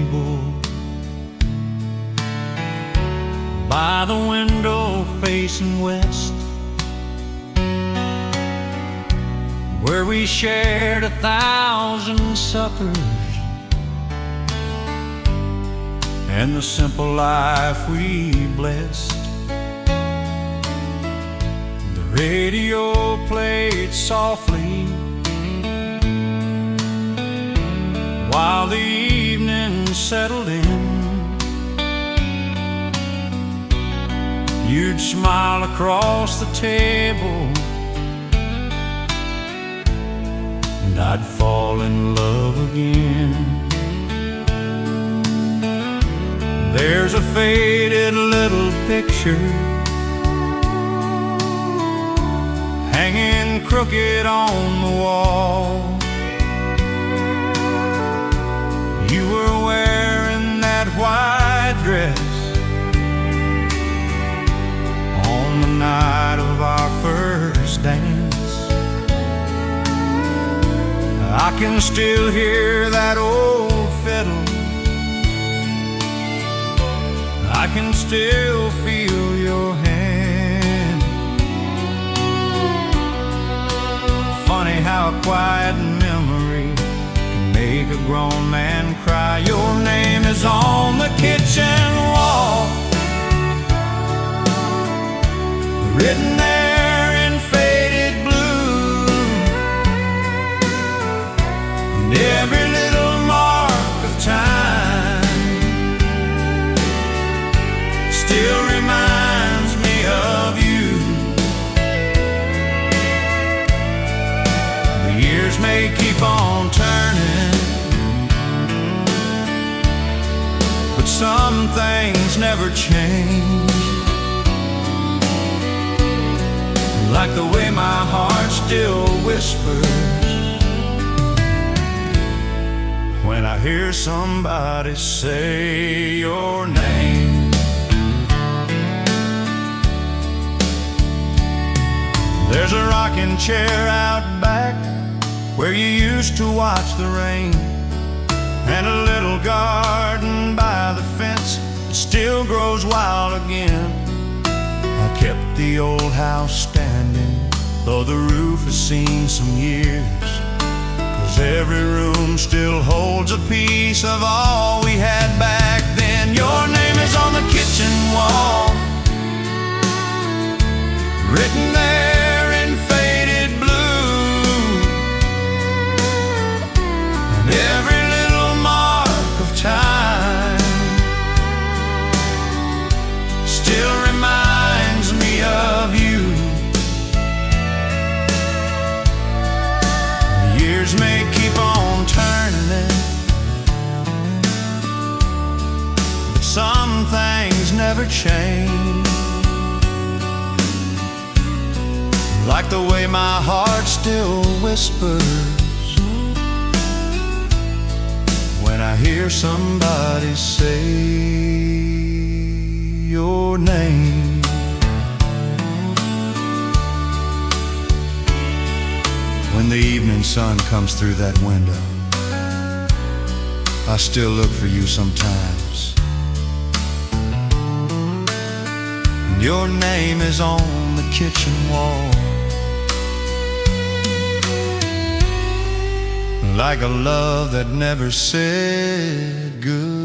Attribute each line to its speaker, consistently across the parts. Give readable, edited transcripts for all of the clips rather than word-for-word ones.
Speaker 1: table by the window facing west, where we shared 1,000 suppers and the simple life we blessed. The radio played softly while the evening settled in. You'd smile across the table and I'd fall in love again. There's a faded little picture hanging crooked on the wall. You were wearing that white dress on the night of our first dance. I can still hear that old fiddle, I can still feel your hand. Funny how a quiet memory can make a grown man cry. Your name is on the kitchen wall, written there in faded blue, and every little mark of time still reminds me of you. The years may keep on turning, but some things never change, like the way my heart still whispers when I hear somebody say your name. There's a rocking chair out back where you used to watch the rain, and a little garden by the fence that still grows wild again. I kept the old house standing, though the roof has seen some years, 'cause every room still holds a piece of all we had back then. Your name is on the kitchen wall, written there in faded blue, and every little mark of time still reminds me of you. The years may keep on turning, but some things never change, like the way my heart still whispers when I hear somebody say your name. When the evening sun comes through that window, I still look for you sometimes, and your name is on the kitchen wall, like a love that never said goodbye.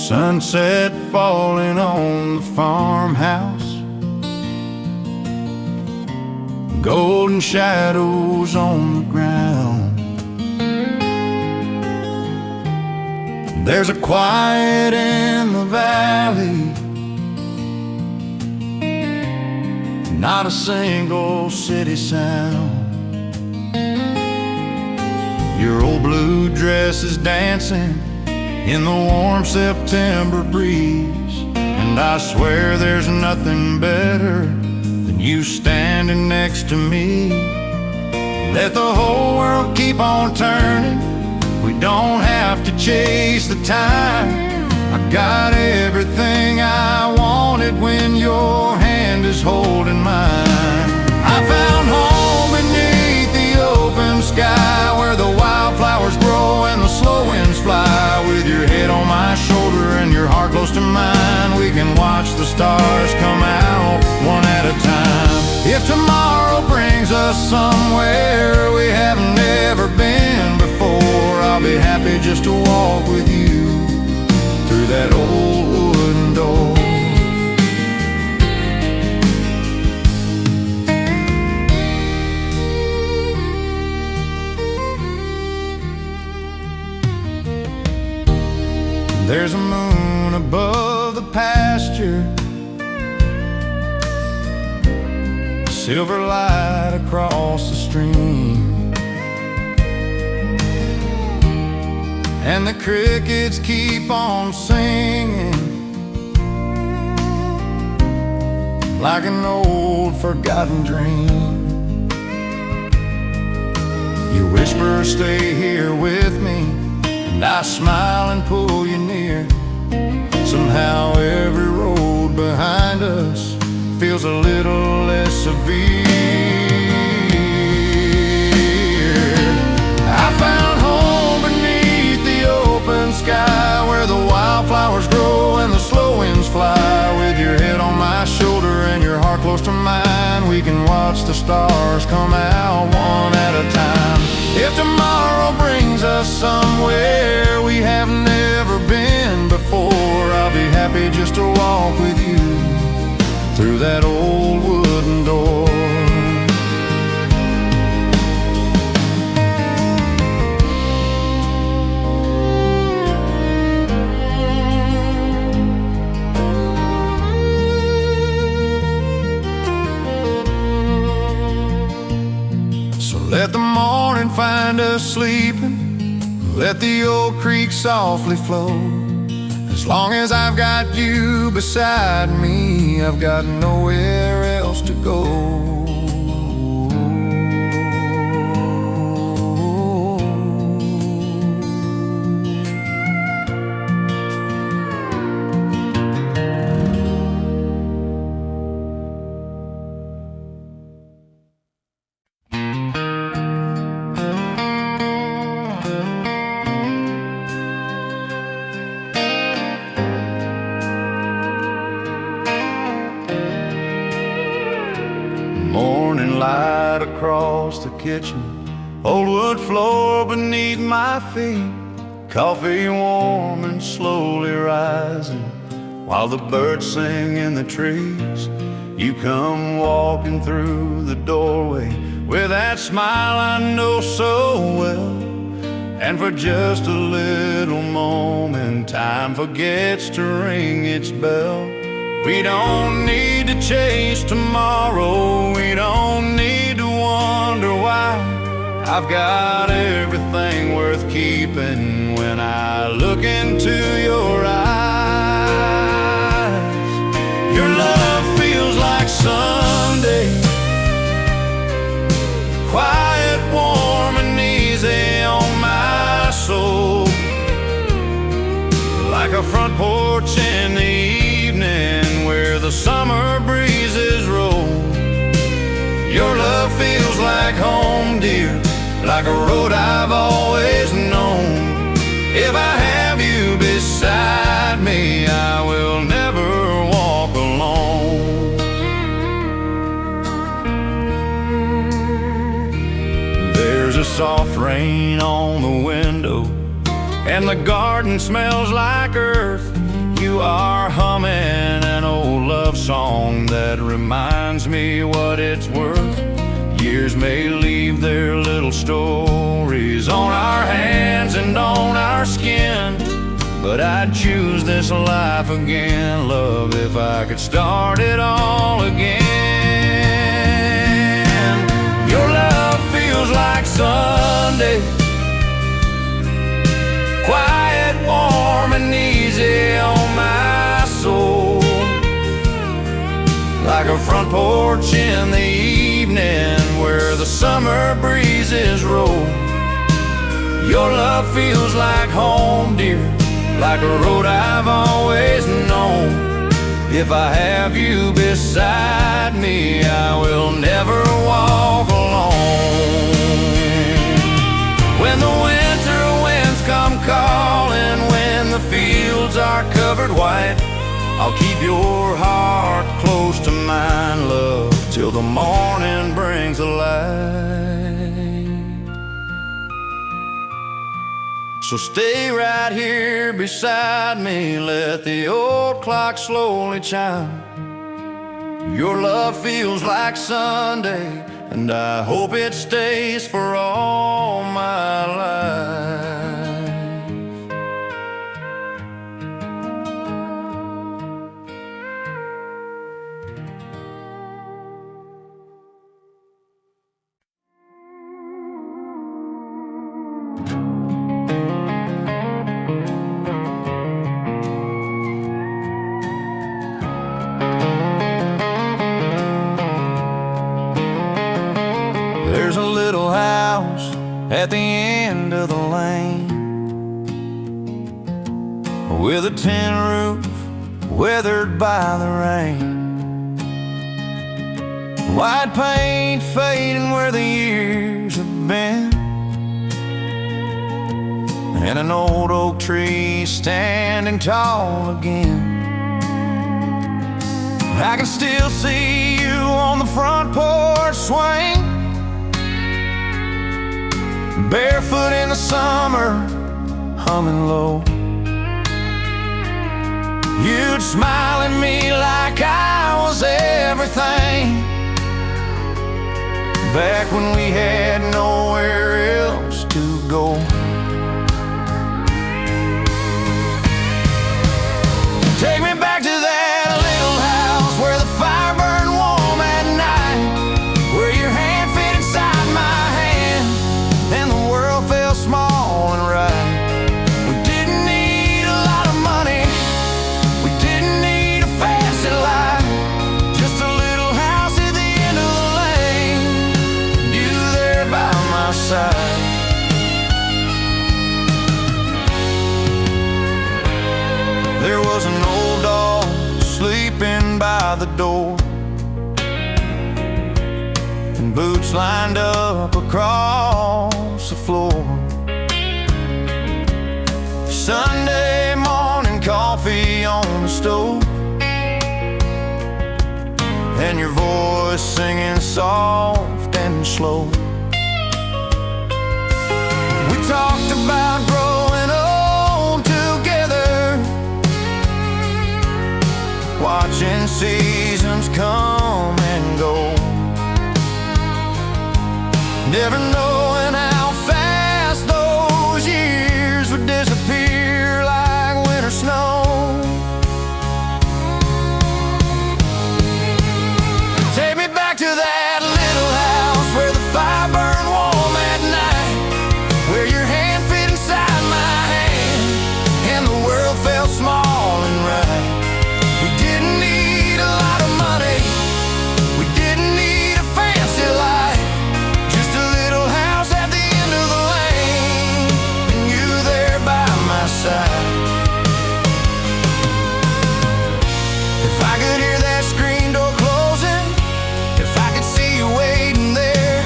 Speaker 1: Sunset falling on the farmhouse, golden shadows on the ground. There's a quiet in the valley not a single city sound. Your old blue dress is dancing in the warm September breeze, and I swear there's nothing better than you standing next to me. Let the whole world keep on turning, we don't have to chase the time. I got everything I wanted when your hand is holding mine. I found home beneath the open sky, where the wildflowers grow and the slow winds fly. With your head on my shoulder and your heart close to mine, we can watch the stars come out one at a time. If tomorrow brings us somewhere we have never been before, I'll be happy just to walk with you through that old wooden door. There's a moon above the pasture, silver light across the stream, and the crickets keep on singing like an old forgotten dream. You whisper, stay here with me, and I smile and pull you near. Somehow every road behind us feels a little less severe. I found home beneath the open sky, where the wildflowers grow and the slow winds fly. With your head on my shoulder and your heart close to mine, we can watch the stars come out one at a time. If tomorrow brings us somewhere we have never been before, I'll be happy just to walk with you through that old wooden door. So let the morning find us sleeping, let the old creek softly flow. As long as I've got you beside me, I've got nowhere else to go. Morning light across the kitchen, old wood floor beneath my feet, coffee warm and slowly rising while the birds sing in the trees. You come walking through the doorway with that smile I know so well, and for just a little moment time forgets to ring its bell. We don't need to chase tomorrow, we don't need to wonder why. I've got everything worth keeping when I look into your eyes. Your love feels like Sunday, quiet, warm and easy on my soul, like a front porch in the evening where the summer breezes roll. Your love feels like home, dear, like a road I've always known. If I have you beside me, I will never walk alone. There's a soft rain on the window, and the garden smells like earth. You are humming an old love song that reminds me what it's worth. Years may leave their little stories on our hands and on our skin, but I'd choose this life again, love, if I could start it all again. Sunday. Quiet, warm, and easy on my soul, like a front porch in the evening where the summer breezes roll. Your love feels like home, dear, like a road I've always known. If I have you beside me, I will never walk alone. When the winter winds come calling, when the fields are covered white, I'll keep your heart close to mine, love, till the morning brings the light. So stay right here beside me, let the old clock slowly chime. Your love feels like Sunday, and I hope it stays for all my life. There's a little house at the end of the lane, with a tin roof weathered by the rain, white paint fading where the years have been, and an old oak tree standing tall again. I can still see you on the front porch swing, barefoot in the summer, humming low. You'd smile at me like I was everything, back when we had nowhere else to go. Take me back to that little house where the fire burned warm at night, where your hand fit inside my hand and the world felt small and right. We didn't need a lot of money, we didn't need a fancy life, just a little house at the end of the lane, you there by my side. There was an old dog sleeping by the door, and boots lined up across the floor. Sunday morning coffee on the stove, and your voice singing soft and slow. We talked about growing old together, watching seasons come and go, never knowing how fast those years would disappear like winter snow. Take me back to that little house where the fire burned warm at night, where your hand fit inside my hand and the world felt small and right. We didn't need a lot of money, we didn't need a fancy life, just a little house at the end of the lane, and you there by my side. If I could hear that screen door closing, if I could see you waiting there,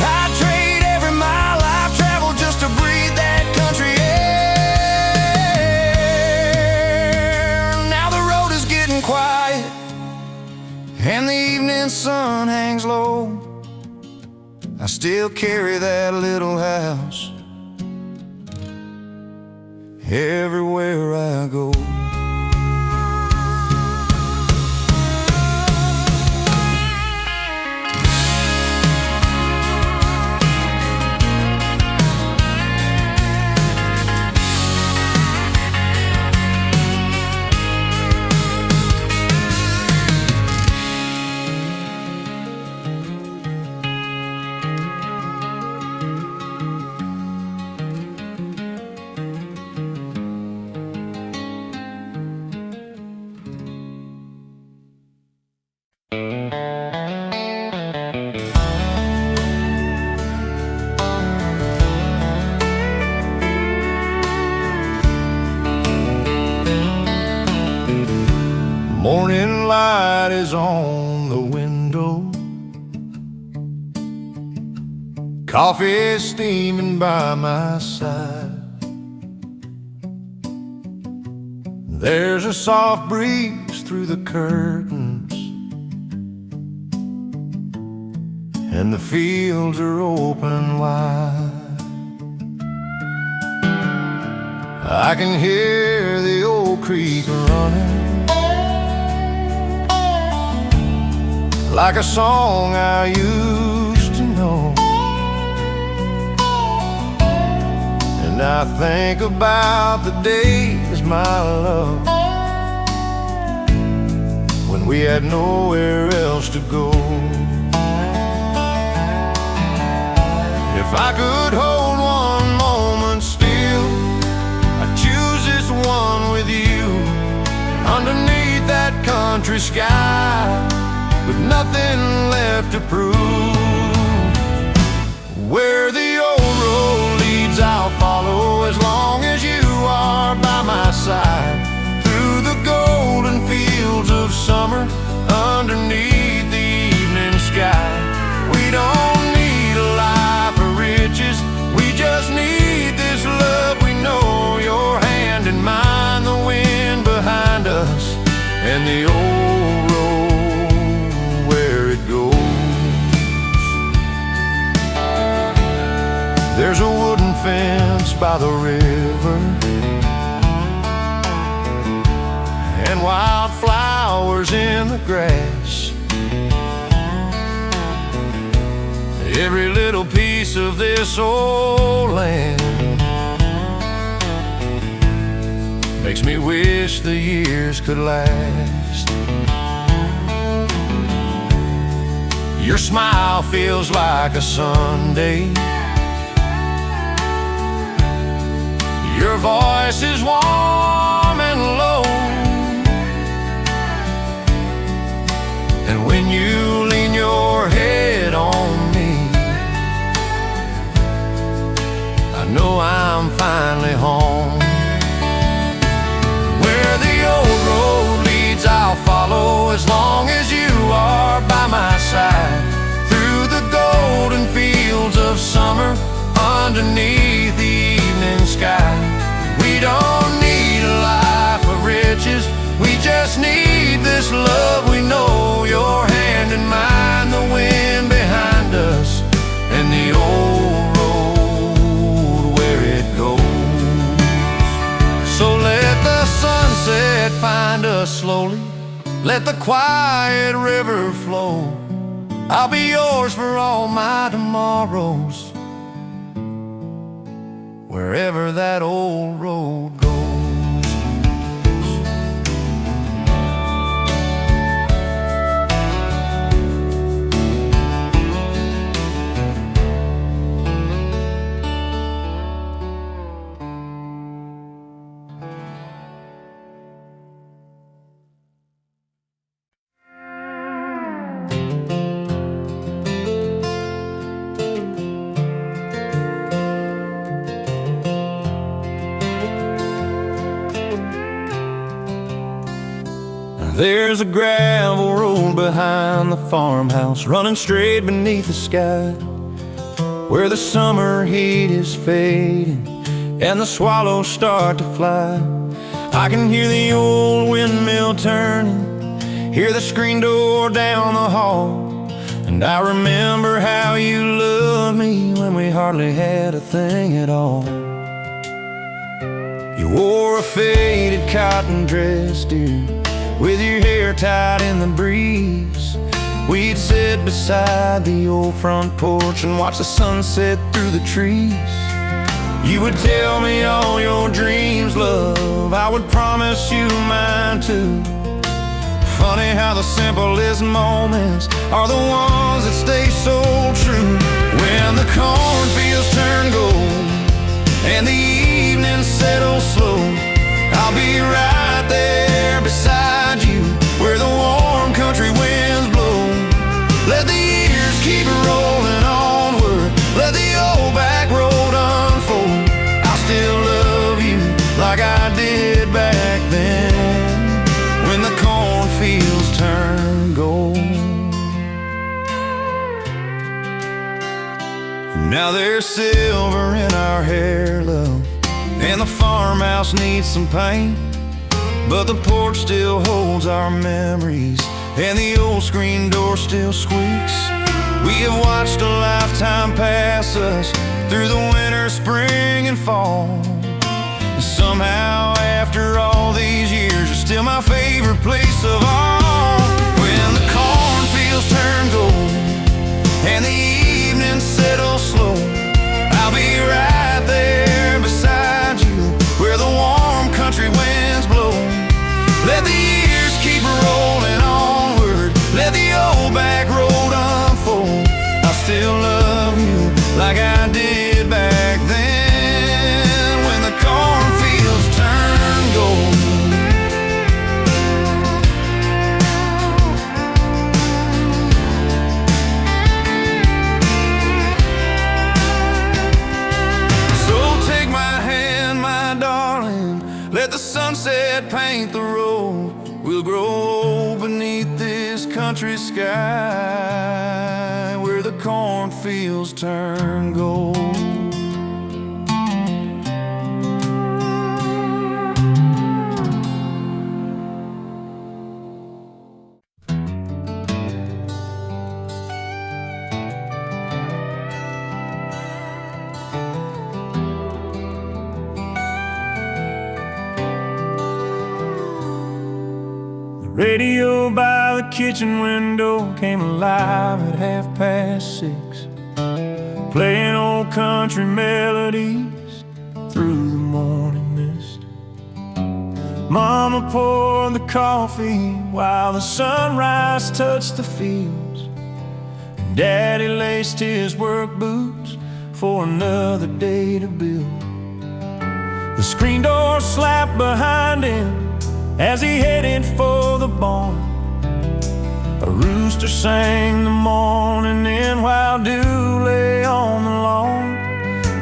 Speaker 1: I'd trade every mile I've traveled just to breathe that country air. Now the road is getting quiet and the evening sun hangs low, I still carry that little house everywhere I go. morning light is on the window. Coffee steaming by my side. There's a soft breeze through the curtains, and the fields are open wide. I can hear the old creek running like a song I used to know. And I think about the days, my love, when we had nowhere else to go. If I could hold one moment still, I'd choose this one with you, underneath that country sky, with nothing left to prove. Where the old road leads, I'll follow, as long as you are by my side. Through the golden fields of summer, underneath the evening sky. We don't need a life of riches, we just need this love we know. Your hand in mine, the wind behind us, and the old road where it goes. There's a wooden fence by the river, and wildflowers in the grass. Every little piece of this old land makes me wish the years could last. Your smile feels like a Sunday. Your voice is warm and low, and when you lean your head on me, I know I'm finally home. Where the old road leads, I'll follow, as long as you are by my side. Through the golden fields of summer, underneath the evening sky. We don't need a life of riches, we just need this love we know. Your hand in mine, the wind behind us, and the old road where it goes. So let the sunset find us slowly, let the quiet river flow. I'll be yours for all my tomorrows, wherever that old road goes. There's a gravel road behind the farmhouse, running straight beneath the sky, where the summer heat is fading and the swallows start to fly. I can hear the old windmill turning, hear the screen door down the hall, and I remember how you loved me when we hardly had a thing at all. You wore a faded cotton dress, dear, with your hair tied in the breeze. We'd sit beside the old front porch and watch the sunset through the trees. You would tell me all your dreams, love, I would promise you mine too. Funny how the simplest moments are the ones that stay so true. When the cornfields turn gold and the evening settles slow, I'll be right there beside you, where the warm country winds blow. Let the years keep rolling onward, let the old back road unfold. I'll still love you like I did back then, when the cornfields Now there's silver in our hair, love, and the farmhouse needs some paint, but the porch still holds our memories, and the old screen door still squeaks. We have watched a lifetime pass us through the winter, spring, and fall. And somehow, after all these years, it's still my favorite place of all. When the cornfields turn gold and the evening settles slow, I'll be right there beside you, where the warm country winds blow. Let the years keep rolling onward, let the old back road unfold. I'll still love you like I did back then, when the cornfields turn gold. So take my hand, my darling, let the sunset paint the road. We'll grow old beneath this country sky, where the cornfields turn gold. The radio by the kitchen window came alive at 6:30, playing old country melodies through the morning mist. Mama poured the coffee while the sunrise touched the fields, and Daddy laced his work boots for another day to build. The screen door slapped behind him as he headed for the barn. A rooster sang the morning in while dew lay on the lawn.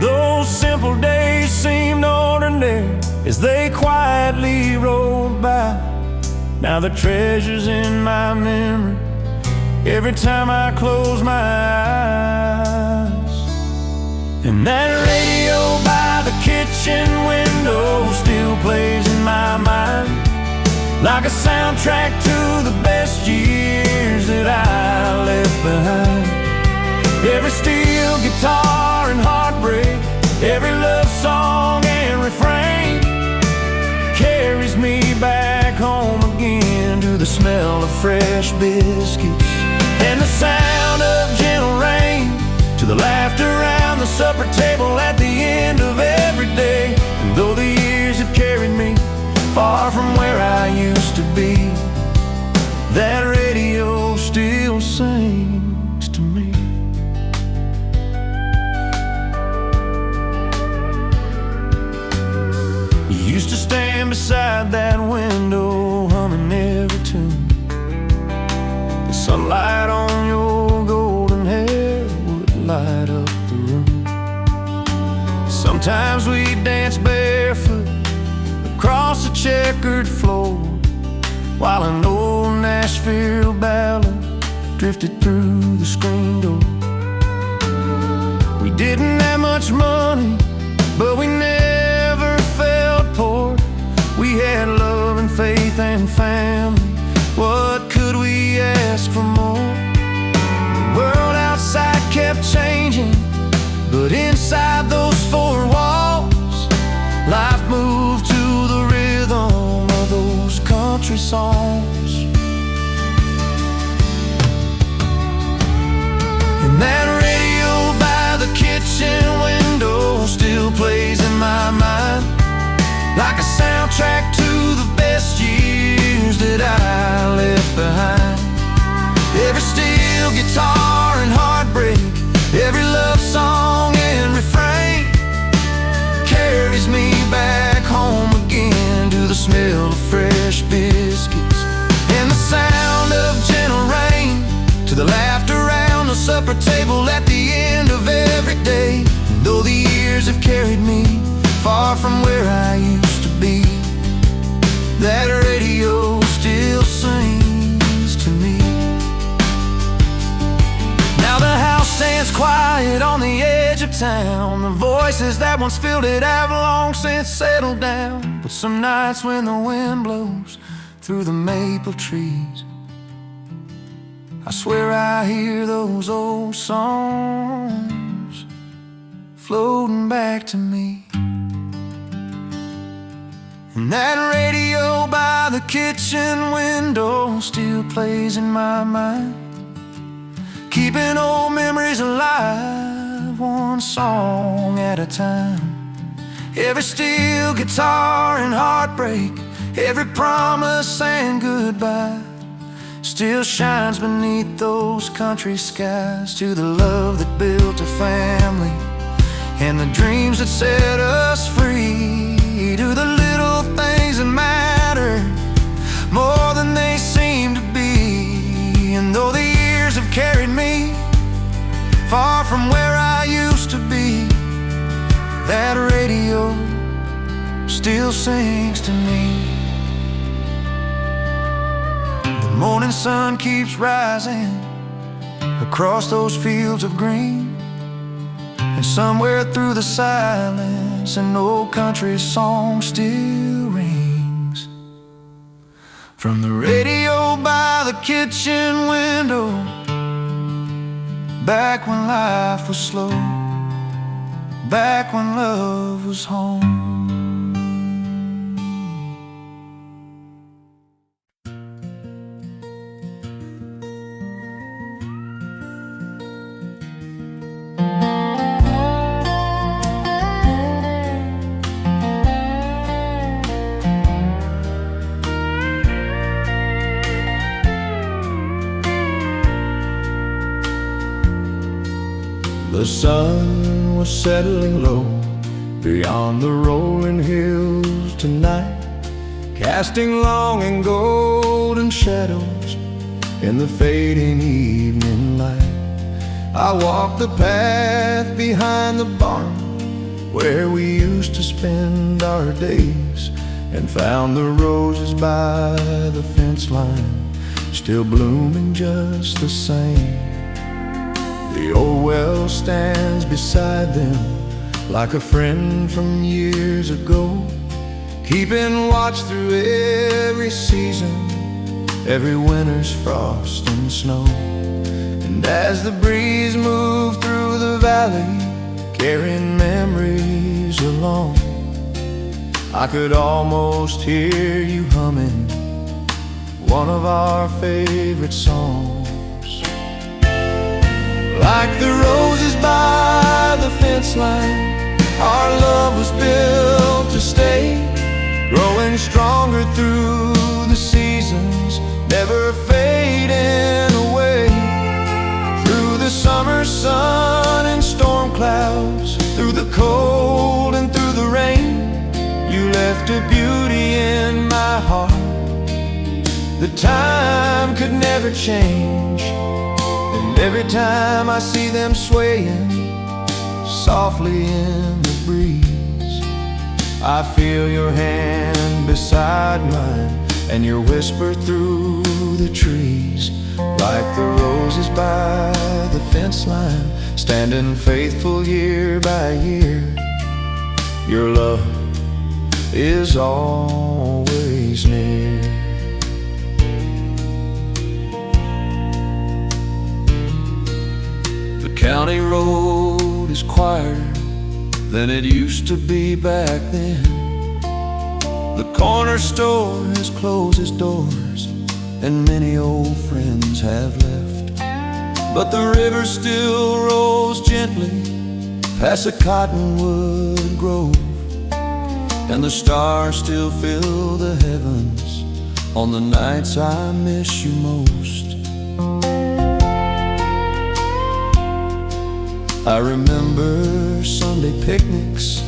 Speaker 1: Those simple days seemed ordinary as they quietly rolled by. Now the treasures in my memory every time I close my eyes. And that radio by the kitchen window still plays in my mind, like a soundtrack to the best years that I left behind. Every steel guitar and heartbreak, every love song and refrain carries me back home again, to the smell of fresh biscuits and the sound of gentle rain, to the laughter around the supper table at the end of every day. And though the years have carried me far from where I used to be, that radio still sings to me. You used to stand beside that window humming every tune. The sunlight on your golden hair would light up the room. Sometimes we'd dance barefoot across a checkered floor, while an old Nashville ballad drifted through the screen door. We didn't have much money, but we never felt poor. We had love and faith and family. What could we ask for more? The world outside kept changing, but inside those four walls, life moved to the rhythm of those country songs. And that radio by the kitchen window still plays in my mind, like a soundtrack to the best years that I left behind. Every steel guitar and heartbreak, every love song and refrain carries me back home again, to the smell of fresh biscuits and the sound of gentle rain, to the laughter around the supper table at the end of every day. And though the years have carried me far from where I used to be, that radio still sings to me. Now the house stands quiet on the edge of town. The voices that once filled it have long since settled down. But some nights when the wind blows through the maple trees, I swear I hear those old songs floating back to me. And that radio by the kitchen window still plays in my mind, keeping old memories alive, one song at a time. Every steel guitar and heartbreak, every promise and goodbye, still shines beneath those country skies. To the love that built a family and the dreams that set us free, to the little things that matter more than they seem to be. And though the years have carried me far from where I used to be, that radio still sings to me. The morning sun keeps rising across those fields of green, and somewhere through the silence an old country song still rings. From the radio by the kitchen window, back when life was slow, back when love was home. The sun was settling low beyond the rolling hills tonight, casting long and golden shadows in the fading evening light. I walked the path behind the barn where we used to spend our days, and found the roses by the fence line still blooming just the same. The old well stands beside them like a friend from years ago, keeping watch through every season, every winter's frost and snow. And as the breeze moved through the valley, carrying memories along, I could almost hear you humming one of our favorite songs. Like the roses by the fence line, our love was built to stay, growing stronger through the seasons, never fading away. Through the summer sun and storm clouds, through the cold and through the rain, you left a beauty in my heart that time could never change. And every time I see them swaying softly in the breeze, I feel your hand beside mine and your whisper through the trees. Like the roses by the fence line, standing faithful year by year, your love is always near. The county road is quieter than it used to be back then. The corner store has closed its doors and many old friends have left. But the river still rolls gently past a cottonwood grove, and the stars still fill the heavens on the nights I miss you most. I remember Sunday picnics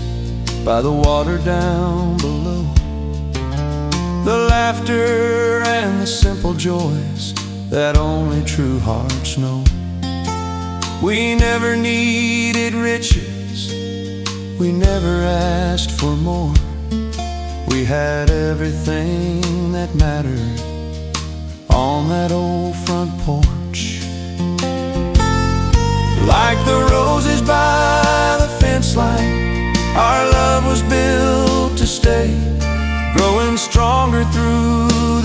Speaker 1: by the water down below, the laughter and the simple joys that only true hearts know. We never needed riches, we never asked for more. We had everything that mattered on that old front porch. Like the roses by the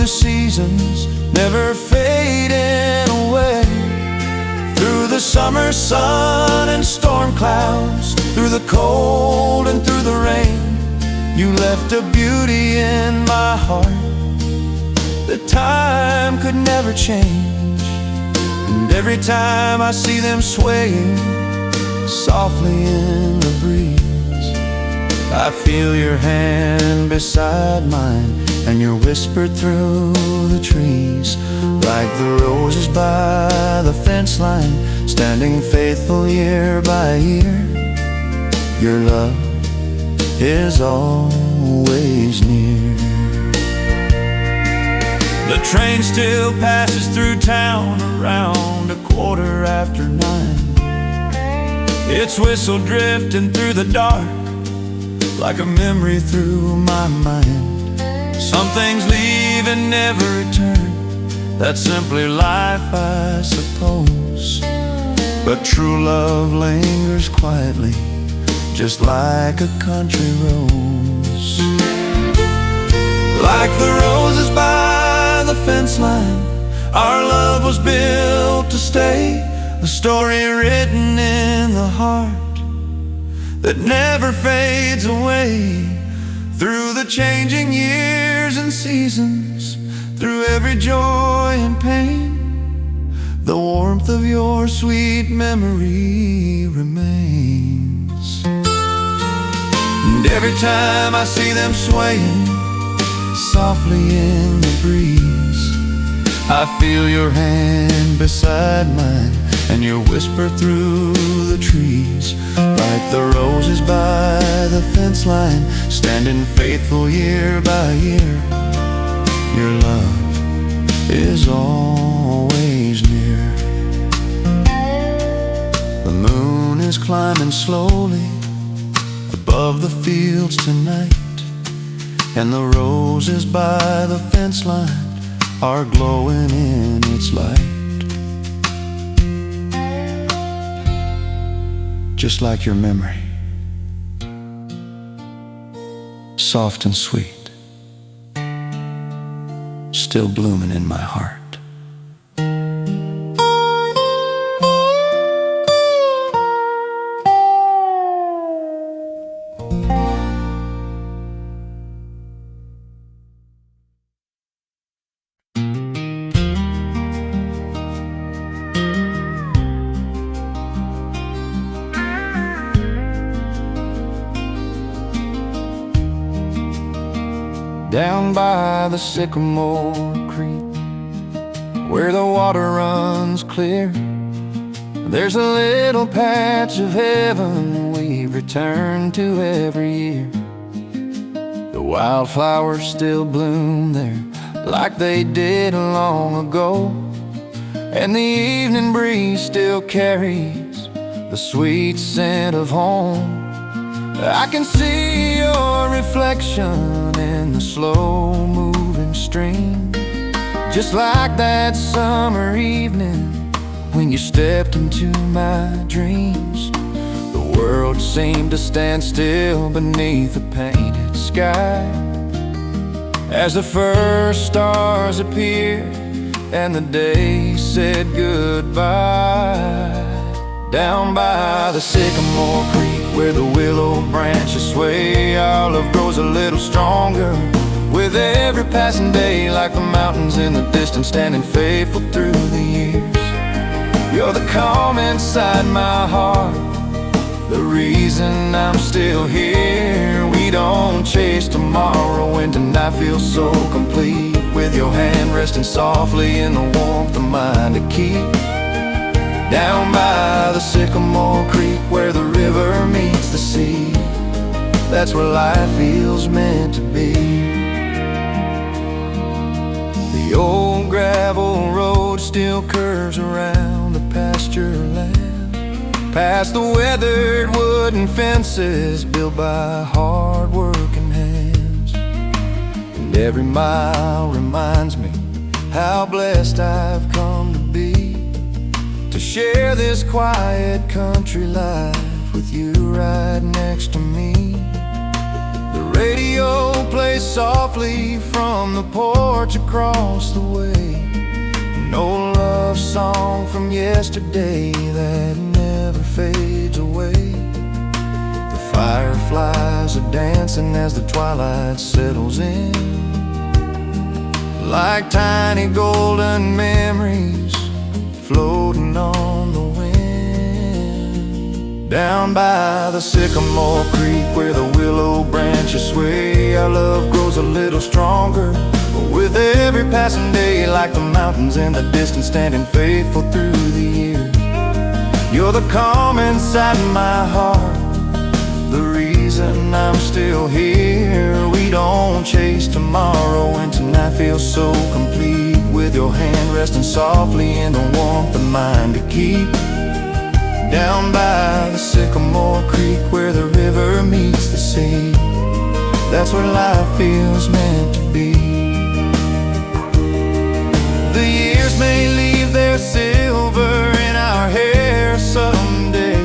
Speaker 1: seasons never fading away. Through the summer sun and storm clouds, through the cold and through the rain, you left a beauty in my heart that time could never change. And every time I see them swaying softly in the breeze, I feel your hand beside mine and your whisper through the trees. Like the roses by the fence line, standing faithful year by year, your love is always near. The train still passes through town around 9:15. Its whistle drifting through the dark, like a memory through my mind. Some things leave and never return, that's simply life, I suppose. But true love lingers quietly, just like a country rose. Like the roses by the fence line, our love was built to stay, a story written in the heart that never fades away. Through the changing years and seasons, through every joy and pain, the warmth of your sweet memory remains. And every time I see them swaying softly in the breeze, I feel your hand beside mine and your whisper through the trees. Like the roses by the fence line, standing faithful year by year, your love is always near. The moon is climbing slowly above the fields tonight, and the roses by the fence line are glowing in its light. Just like your memory, soft and sweet, still blooming in my heart. Down by the sycamore creek, where the water runs clear, there's a little patch of heaven we return to every year. The wildflowers still bloom there like they did long ago, and the evening breeze still carries the sweet scent of home. I can see your reflection in the slow-moving stream, just like that summer evening when you stepped into my dreams. The world seemed to stand still beneath a painted sky as the first stars appeared and the day said goodbye. Down by the sycamore creek, where the willow branches sway, our love grows a little stronger with every passing day. Like the mountains in the distance, standing faithful through the years. You're the calm inside my heart, the reason I'm still here. We don't chase tomorrow when tonight feels so complete, with your hand resting softly in the warmth of mine to keep. Down by the sycamore creek, where the river meets the sea, that's where life feels meant to be. The old gravel road still curves around the pasture land, past the weathered wooden fences built by hard-working hands. And every mile reminds me how blessed I've come to be, to share this quiet country life with you right next to me. The radio plays softly from the porch across the way. An old love song from yesterday that never fades away. The fireflies are dancing as the twilight settles in, like tiny golden memories floating on the wind. Down by the sycamore creek where the willow branches sway, our love grows a little stronger with every passing day, like the mountains in the distance standing faithful through the years. You're the calm inside my heart, the reason I'm still here. We don't chase tomorrow, and tonight feels so complete, with your hand resting softly in the warmth of mine to keep. Down by the sycamore creek where the river meets the sea, that's where life feels meant to be. The years may leave their silver in our hair someday,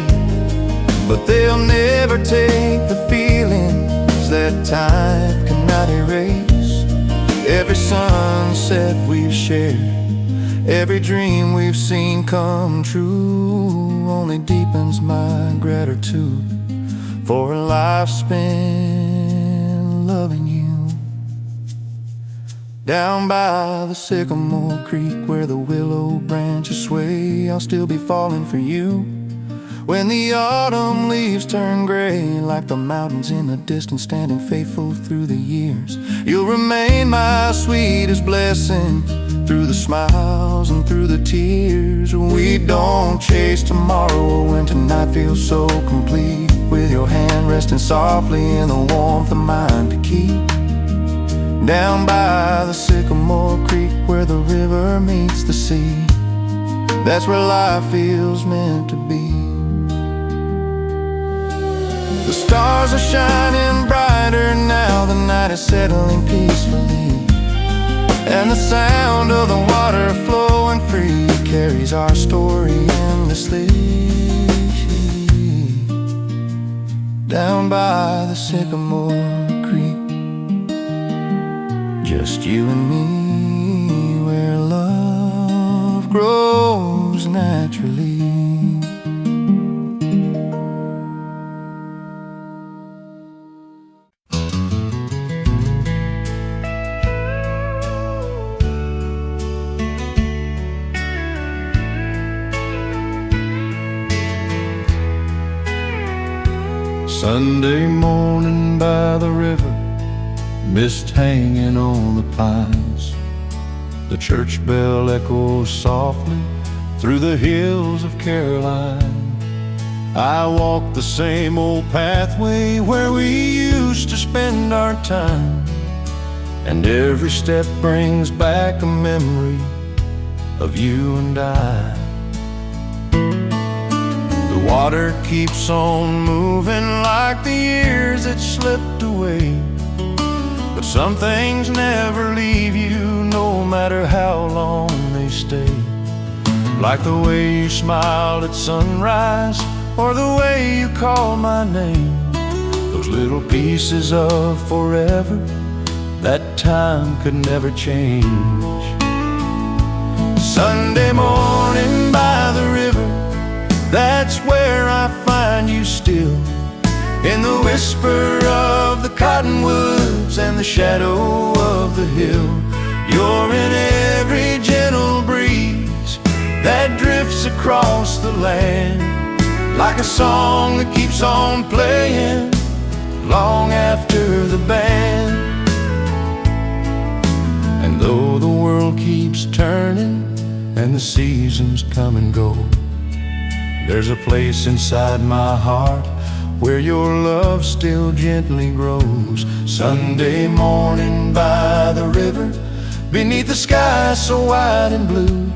Speaker 1: but they'll never take the feelings that time cannot erase. Every sunset we've shared, every dream we've seen come true, only deepens my gratitude for a life spent loving you. Down by the sycamore creek where the willow branches sway, I'll still be falling for you when the autumn leaves turn gray, like the mountains in the distance standing faithful through the years. You'll remain my sweetest blessing through the smiles and through the tears. We don't chase tomorrow when tonight feels so complete, with your hand resting softly in the warmth of mine to keep. Down by the sycamore creek where the river meets the sea, that's where life feels meant to be. The stars are shining brighter now, the night is settling peacefully, and the sound of the water flowing free carries our story endlessly. Down by the sycamore creek, just you and me, where love grows naturally. Sunday morning by the river, mist hanging on the pines. The church bell echoes softly through the hills of Caroline. I walk the same old pathway where we used to spend our time, and every step brings back a memory of you and I. The water keeps on moving like the years that slipped away, but some things never leave you, no matter how long they stay. Like the way you smiled at sunrise, or the way you called my name. Those little pieces of forever that time could never change. Sunday morning by the river, that's where I find you still, in the whisper of the cottonwoods and the shadow of the hill. You're in every gentle breeze that drifts across the land, like a song that keeps on playing long after the band. And though the world keeps turning and the seasons come and go, there's a place inside my heart where your love still gently grows. Sunday morning by the river, beneath the sky so wide and blue,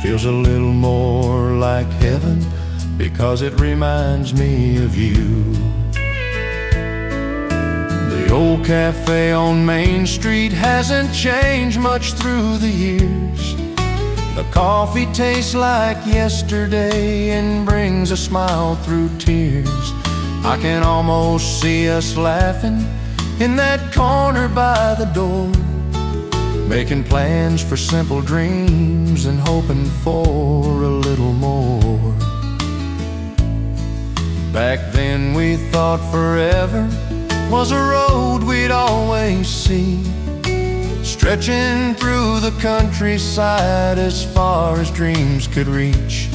Speaker 1: feels a little more like heaven because it reminds me of you. The old cafe on Main Street hasn't changed much through the years. The coffee tastes like yesterday and brings a smile through tears. I can almost see us laughing in that corner by the door, making plans for simple dreams and hoping for a little more. Back then we thought forever was a road we'd always see, stretching through the countryside as far as dreams could reach.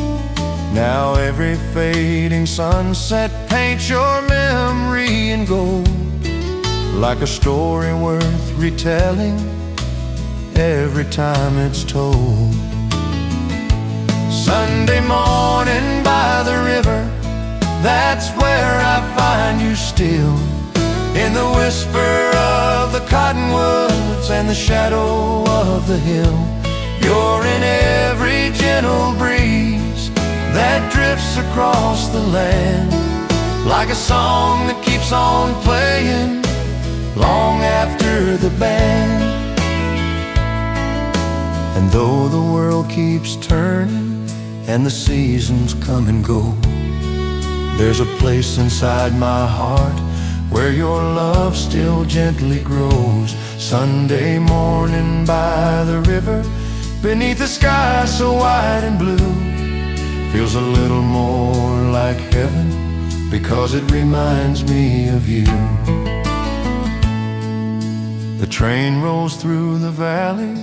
Speaker 1: Now every fading sunset paints your memory in gold, like a story worth retelling every time it's told. Sunday morning by the river, that's where I find you still, in the whisper of the cottonwoods and the shadow of the hill. You're in every gentle breeze that drifts across the land, like a song that keeps on playing long after the band. And though the world keeps turning and the seasons come and go, there's a place inside my heart where your love still gently grows. Sunday morning by the river, beneath a sky so wide and blue, feels a little more like heaven because it reminds me of you. The train rolls through the valley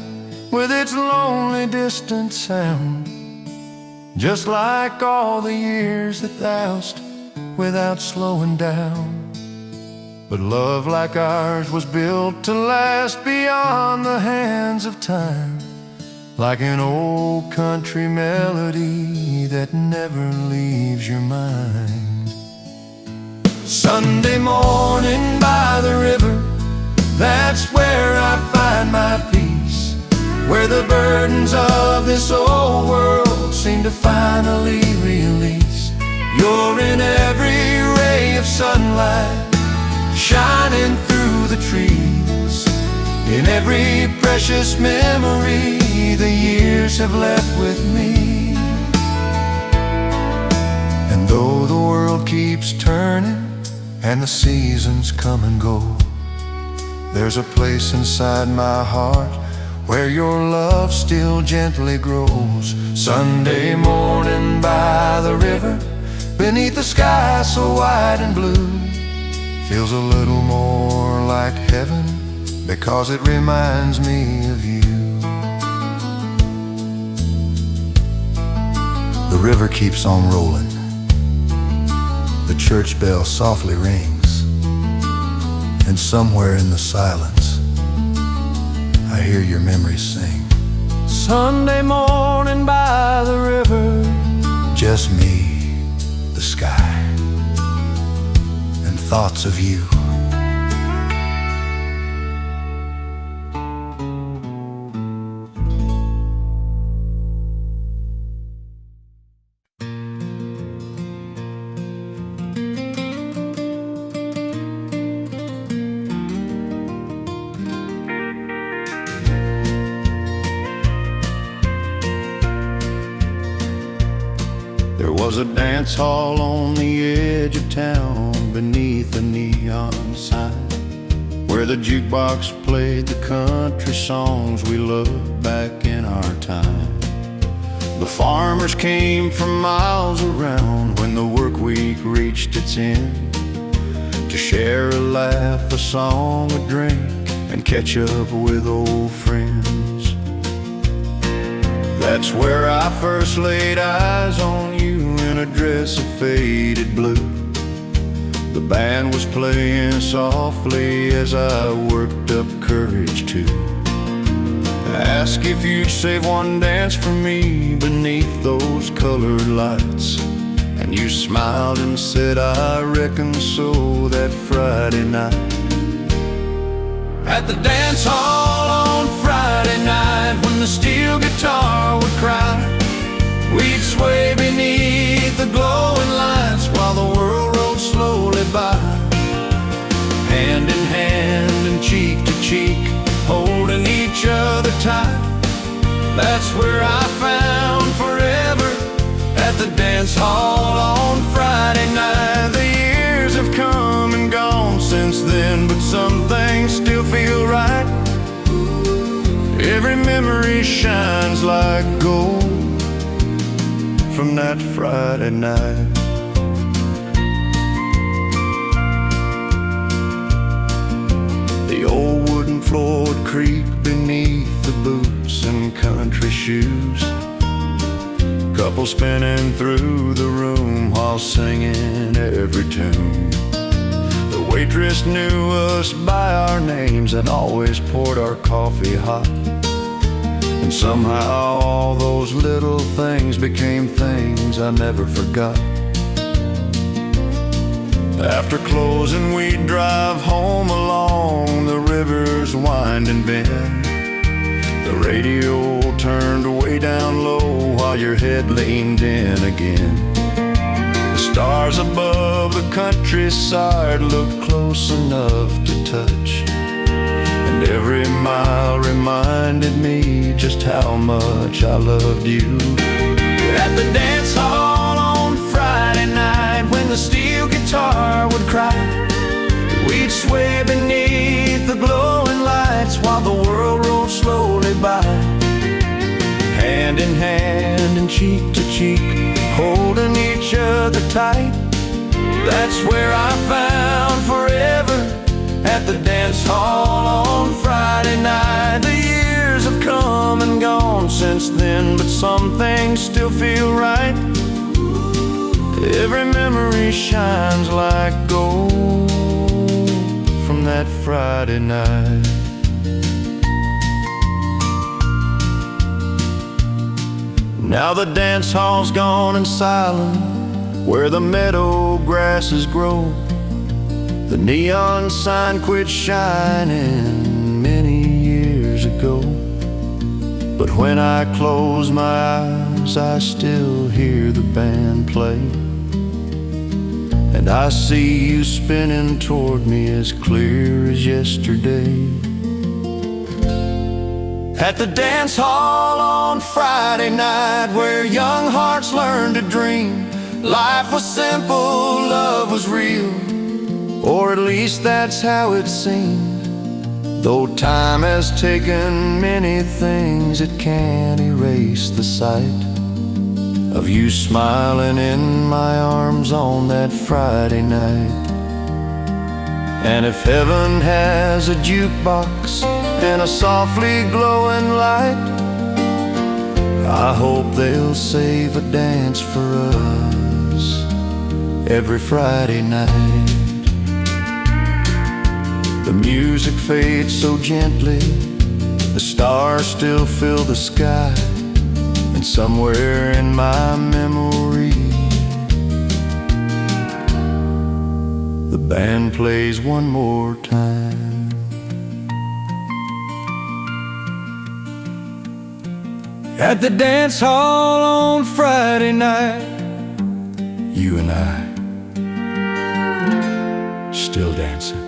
Speaker 1: with its lonely distant sound, just like all the years that thou'st without slowing down. But love like ours was built to last beyond the hands of time, like an old country melody that never leaves your mind. Sunday morning by the river, that's where I find my peace, where the burdens of this old world seem to finally release. You're in every ray of sunlight shining through the trees, in every precious memory the years have left with me. And though the world keeps turning and the seasons come and go, there's a place inside my heart where your love still gently grows. Sunday morning by the river, beneath the sky so wide and blue, feels a little more like heaven because it reminds me of you. The river keeps on rolling, the church bell softly rings, and somewhere in the silence I hear your memories sing. Sunday morning by the river, just me, the sky, and thoughts of you. There was a dance hall on the edge of town beneath a neon sign, where the jukebox played the country songs we loved back in our time. The farmers came from miles around when the work week reached its end, to share a laugh, a song, a drink, and catch up with old friends. That's where I first laid eyes on you in a dress of faded blue. The band was playing softly as I worked up courage to ask if you'd save one dance for me beneath those colored lights. And you smiled and said, I reckon so, that Friday night. At the dance hall on Friday night, when the steel guitar would cry, we'd sway beneath the glowing lights while the world rolled slowly by. Hand in hand and cheek to cheek, holding each other tight. That's where I found forever, at the dance hall on Friday night. The years have come and gone since then, but some things that Friday night. The old wooden floor would creak beneath the boots and country shoes. Couple spinning through the room while singing every tune. The waitress knew us by our names and always poured our coffee hot. And somehow all those little things became things I never forgot. After closing, we'd drive home along the river's winding bend. The radio turned way down low while your head leaned in again. The stars above the countryside looked close enough to touch, and every mile reminded me just how much I loved you. At the dance hall on Friday night, when the steel guitar would cry, we'd sway beneath the glowing lights while the world rolled slowly by. Hand in hand and cheek to cheek, holding each other tight. That's where I found forever, at the dance hall on Friday night. The years have come and gone since then, but some things still feel right. Every memory shines like gold from that Friday night. Now the dance hall's gone and silent, where the meadow grasses grow. The neon sign quit shining many years ago. But when I close my eyes, I still hear the band play, and I see you spinning toward me as clear as yesterday. At the dance hall on Friday night, where young hearts learned to dream, life was simple, love was real, or at least that's how it seemed. Though time has taken many things, it can't erase the sight of you smiling in my arms on that Friday night. And if heaven has a jukebox and a softly glowing light, I hope they'll save a dance for us every Friday night. The music fades so gently, the stars still fill the sky, and somewhere in my memory, the band plays one more time. At the dance hall on Friday night, you and I still dancing.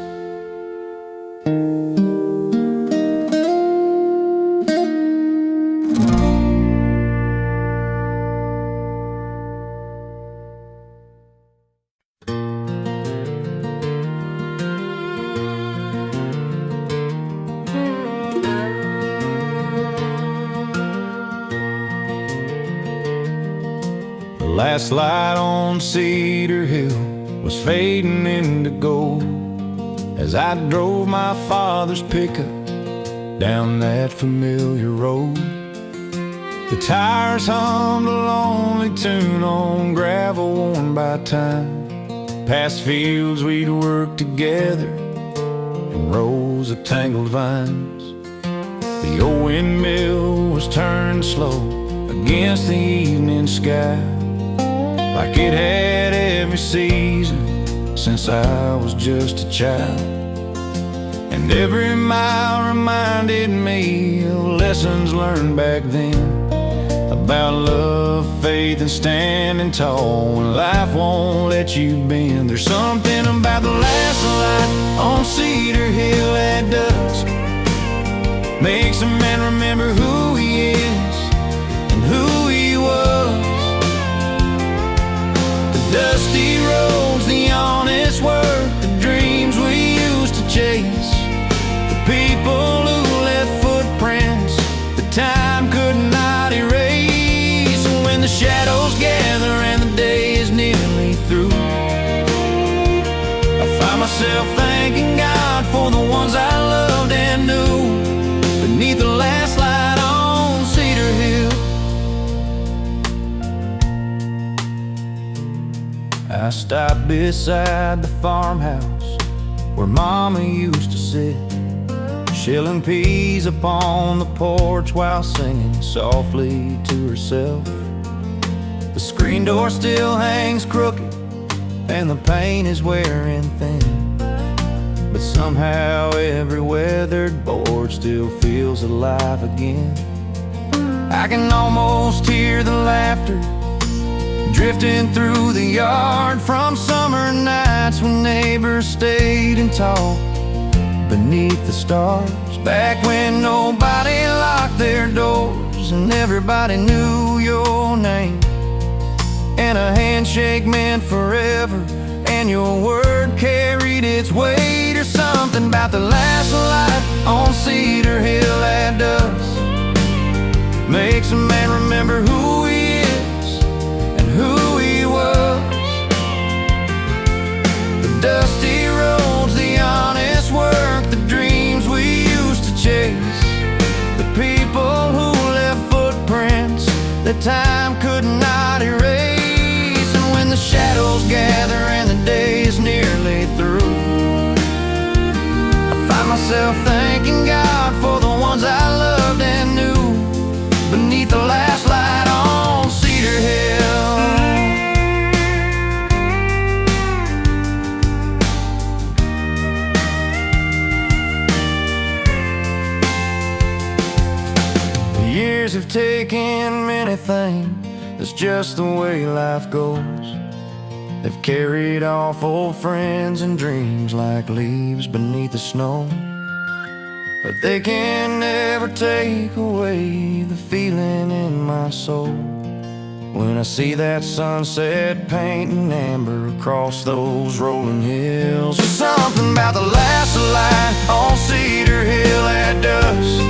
Speaker 1: Last light on Cedar Hill was fading into gold as I drove my father's pickup down that familiar road. The tires hummed a lonely tune on gravel worn by time, past fields we'd worked together and rows of tangled vines. The old windmill was turned slow against the evening sky, like it had every season since I was just a child. And every mile reminded me of lessons learned back then, about love, faith, and standing tall when life won't let you bend. There's something about the last light on Cedar Hill at dusk, makes a man remember who he is and who he was. Dusty roads, the honest work, the dreams we used to chase, the people who left footprints that time could not erase. And when the shadows gather I stopped beside the farmhouse where Mama used to sit, shilling peas upon the porch while singing softly to herself. The screen door still hangs crooked and the paint is wearing thin, but somehow every weathered board still feels alive again. I can almost hear the laughter drifting through the yard from summer nights when neighbors stayed and talked beneath the stars. Back when nobody locked their doors and everybody knew your name, and a handshake meant forever, and your word carried its weight. Or something about the last light on Cedar Hill at dusk makes a man remember who he is and who he was. The dusty roads, the honest work, the dreams we used to chase, the people who left footprints that time could not erase. And when the shadows gather and the day is nearly through, I find myself thanking God for the ones I loved and knew beneath the last light on Cedar Hill. The years have taken many things, that's just the way life goes. They've carried off old friends and dreams like leaves beneath the snow, but they can never take away the feeling in my soul when I see that sunset painting amber across those rolling hills. There's something about the last light on Cedar Hill at dusk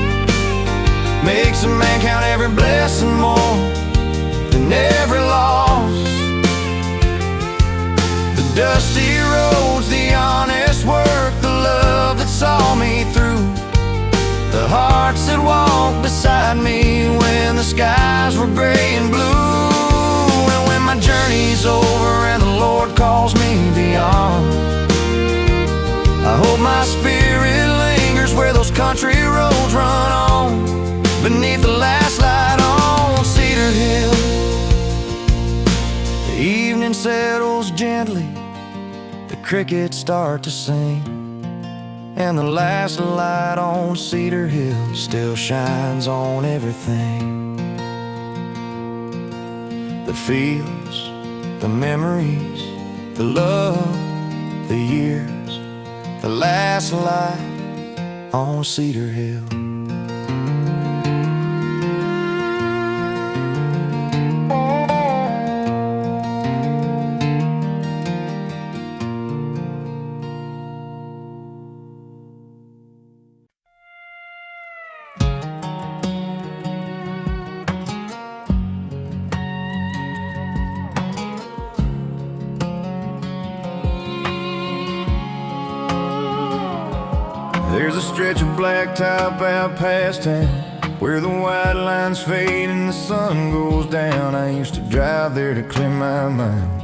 Speaker 1: makes a man count every blessing more than every loss. The dusty roads, the honest work, the love that saw me through, the hearts that walked beside me when the skies were gray and blue. And when my journey's over and the Lord calls me beyond, I hope my spirit lingers where those country roads run on, beneath the last light on Cedar Hill. The evening settles gently, the crickets start to sing, and the last light on Cedar Hill still shines on everything. The fields, the memories, the love, the years, the last light on Cedar Hill. There's a stretch of blacktop out past town where the white lines fade and the sun goes down. I used to drive there to clear my mind.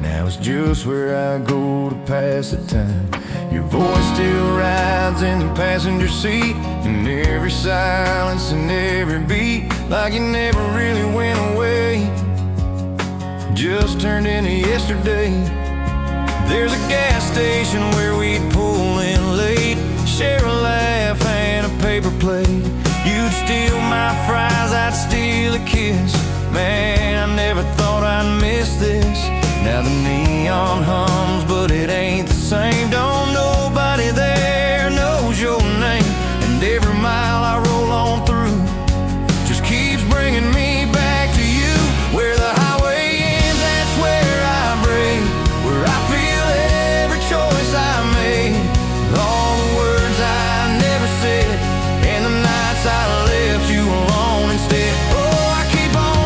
Speaker 1: Now it's just where I go to pass the time. Your voice still rides in the passenger seat, and every silence and every beat, like you never really went away, just turned into yesterday. There's a gas station where we'd pull in late, share a laugh and a paper plate. You'd steal my fries, I'd steal a kiss. Man, I never thought I'd miss this. Now the neon hums, but it ain't the same. Don't nobody there knows your name, and every mile I roll on through just keeps bringing me back to you. Where the highway ends, that's where I break, where I feel every choice I made, all the words I never said, and the nights I left you alone instead. Oh, I keep on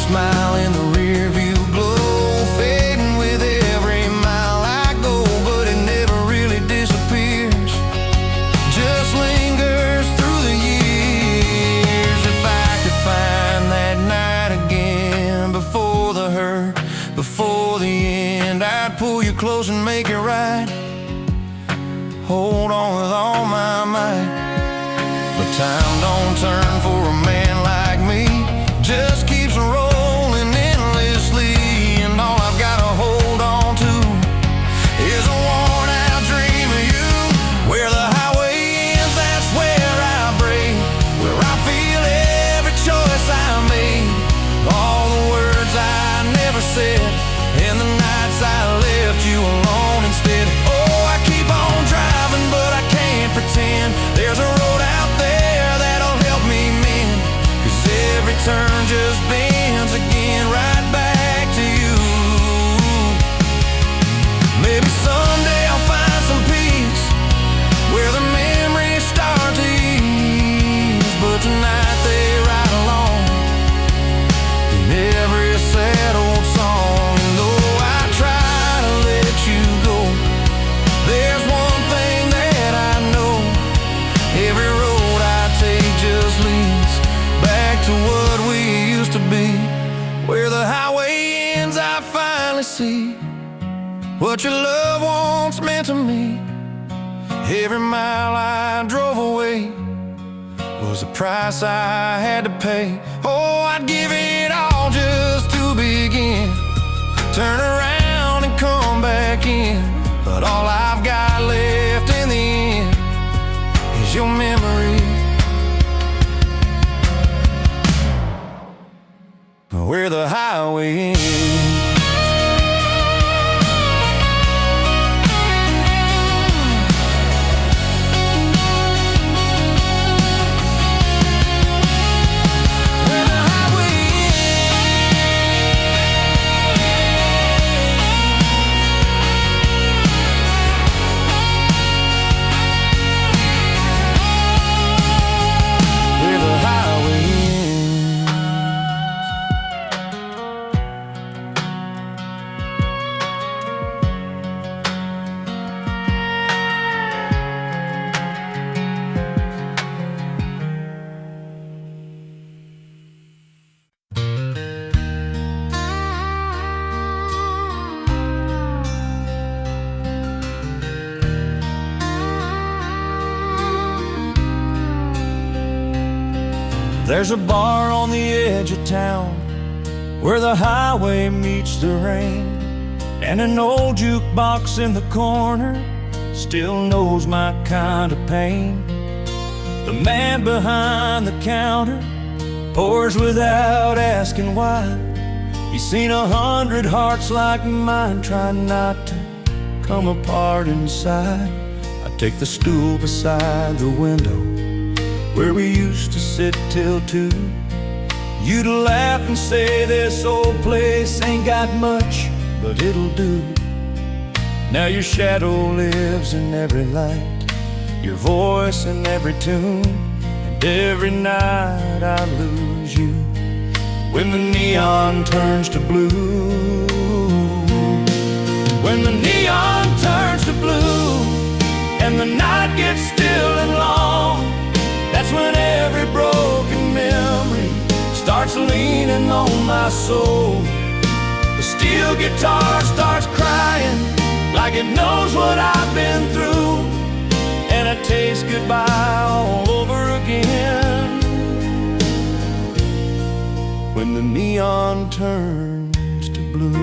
Speaker 1: smile in the rear view glow, fading with every mile I go, but it never really disappears, just lingers through the years. If I could find that night again, before the hurt, before the end, I'd pull you close and make it right, hold on with all my might. But time don't turn for a man like me, just keeps rolling endlessly, and all I've got to hold on to is a worn out dream of you. Where the highway ends, that's where I break, where I feel every choice I made, all the words I never said, and the nights I left you alone instead. Oh, I keep on driving, but I can't pretend there's a road out there that'll help me mend, 'cause every turn just bends again, right back to you. Maybe someday I'll find some peace where the memories start to ease, but tonight they ride along in every sad old song. And though I try to let you go, there's one thing that I know, every road I take just leads back to what we used to be. Where the highway ends, I finally see what your love once meant to me. Every mile I drove away was a price I had to pay. Oh, I'd give it all just to begin, turn around and come back in, but all I've got left in the end is your memory. Where the highway ends. There's a bar on the edge of town where the highway meets the rain, and an old jukebox in the corner still knows my kind of pain. The man behind the counter pours without asking why. He's seen 100 hearts like mine try not to come apart inside. I take the stool beside the window where we used to sit till 2. You'd laugh and say this old place ain't got much, but it'll do. Now your shadow lives in every light, your voice in every tune, and every night I lose you when the neon turns to blue. When the neon turns to blue and the night gets still and long, that's when every broken memory starts leaning on my soul. The steel guitar starts crying like it knows what I've been through, and I taste goodbye all over again when the neon turns to blue.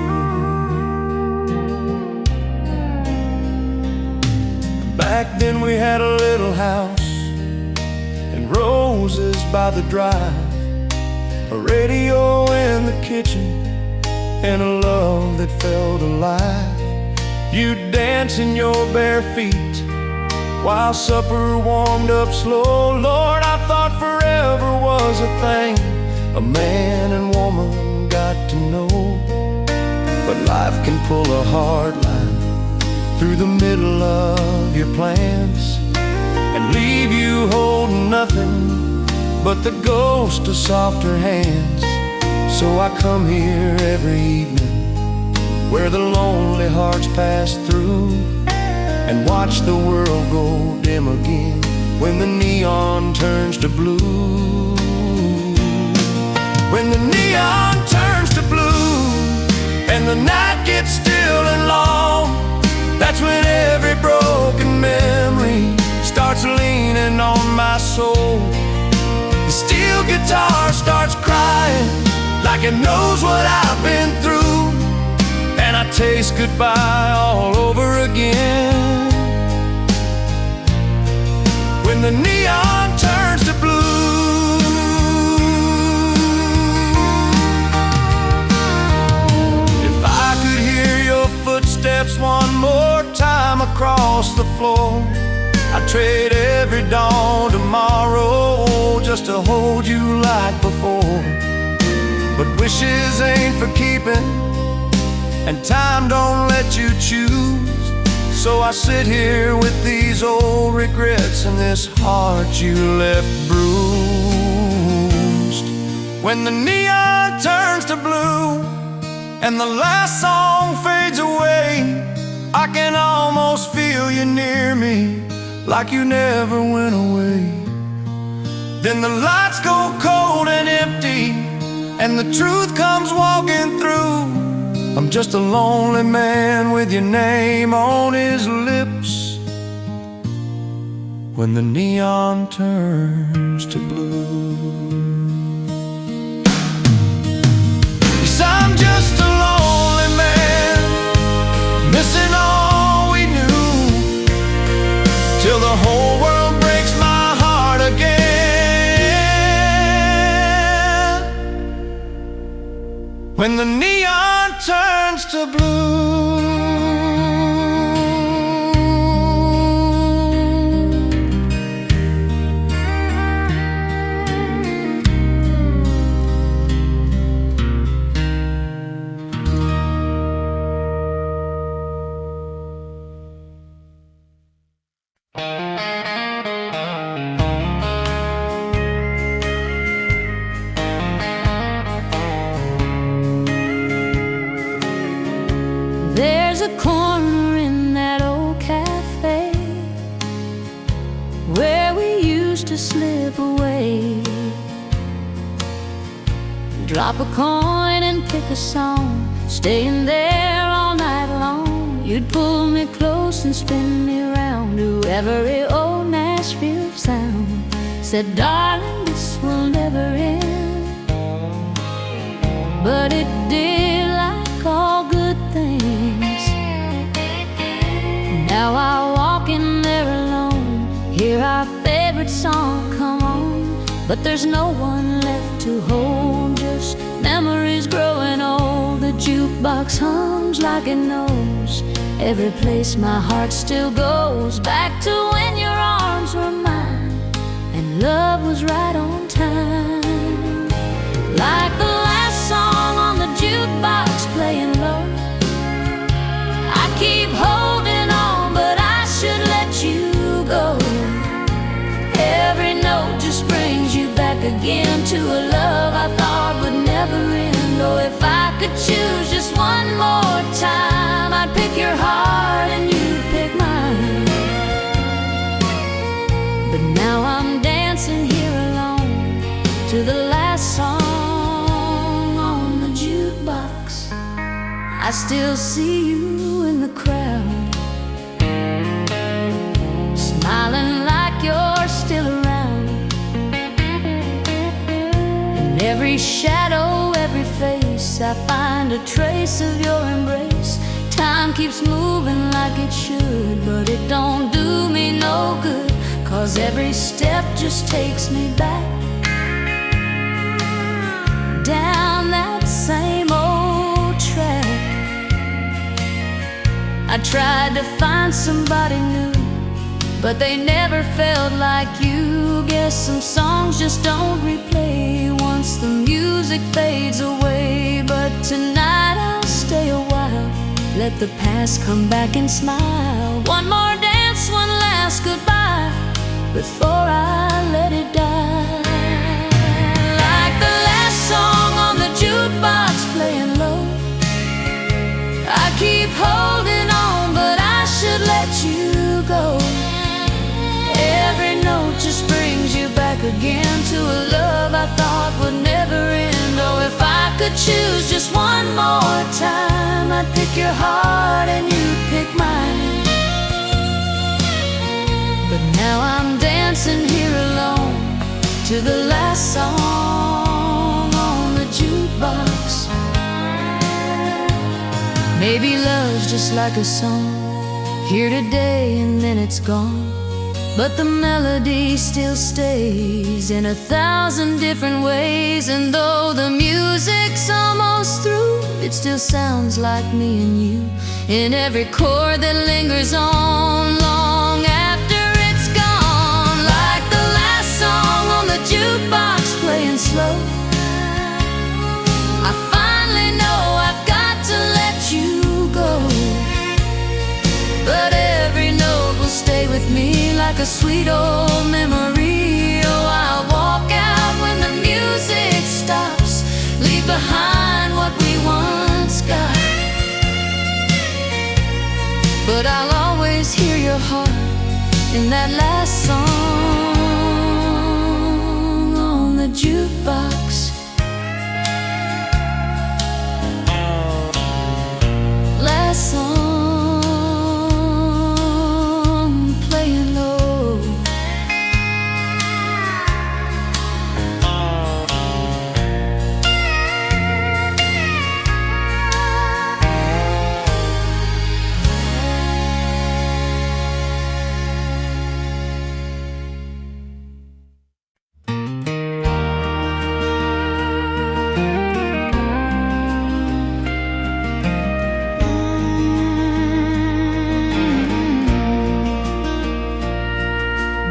Speaker 1: Back then we had a little house and roses by the drive, a radio in the kitchen, and a love that felt alive. You'd dance in your bare feet while supper warmed up slow. Lord, I thought forever was a thing a man and woman got to know, but life can pull a hard line through the middle of your plans and leave you holding nothing but the ghost of softer hands. So I come here every evening, where the lonely hearts pass through, and watch the world go dim again when the neon turns to blue. When the neon turns to blue and the night gets still and long, that's when every broken memory starts leaning on my soul. The steel guitar starts crying like it knows what I've been through, and I taste goodbye all over again. When the neon turns to blue, if I could hear your footsteps one more time across the floor, I'd trade every dawn tomorrow just to hold you like before. But wishes ain't for keeping, and time don't let you choose. So I sit here with these old regrets and this heart you left bruised. When the neon turns to blue and the last song fades away, I can almost feel you near me, like you never went away. Then the lights go cold and empty, and the truth comes walking through. I'm just a lonely man with your name on his lips when the neon turns to blue. Yes, I'm just a lonely man, missing all we knew, till the whole world breaks my heart again. When the neon turns to blue.
Speaker 2: There's a corner in that old cafe where we used to slip away, drop a coin and pick a song, staying there all night long. You'd pull me close and spin me round to every old Nashville sound. Said, darling, this will never end. But it did, like all good things. Now I walk in there alone, hear our favorite song come on, but there's no one left to hold, just memories growing old. The jukebox hums like it knows every place my heart still goes, back to when your arms were mine and love was right on time. Like the last song on the jukebox playing low, I keep holding on, but I should let you go. Every note just brings you back again to a love I thought would never end. Oh, if I could choose just one more time, I'd pick your heart and you'd pick mine. But now I'm dancing here alone to the last song on the jukebox. I still see you in the crowd, smiling like you're still around. In every shadow, every face, I find a trace of your embrace. Time keeps moving like it should, but it don't do me no good, 'cause every step just takes me back down that same old track. I tried to find somebody new, but they never felt like you. Guess some songs just don't replay once the music fades away. But tonight I'll stay a while, let the past come back and smile. One more dance, one last goodbye, before I let it die. Like the last song on the jukebox playing low. I keep holding on, but I should let you go. Every note just brings you back again to a love I thought would never end. Oh, if I could choose just one more time, I'd pick your heart and you'd pick mine. But now I'm dancing here alone to the last song on the jukebox. Maybe love's just like a song, here today and then it's gone. But the melody still stays in 1,000 different ways. And though the music's almost through, it still sounds like me and you, in every chord that lingers on long after it's gone. Like the last song on the jukebox playing slow, I finally know I've got to let you go. But every note will stay with me like a sweet old memory. Oh, I'll walk out when the music stops, leave behind what we once got. But I'll always hear your heart in that last song on the jukebox. Last song playing low.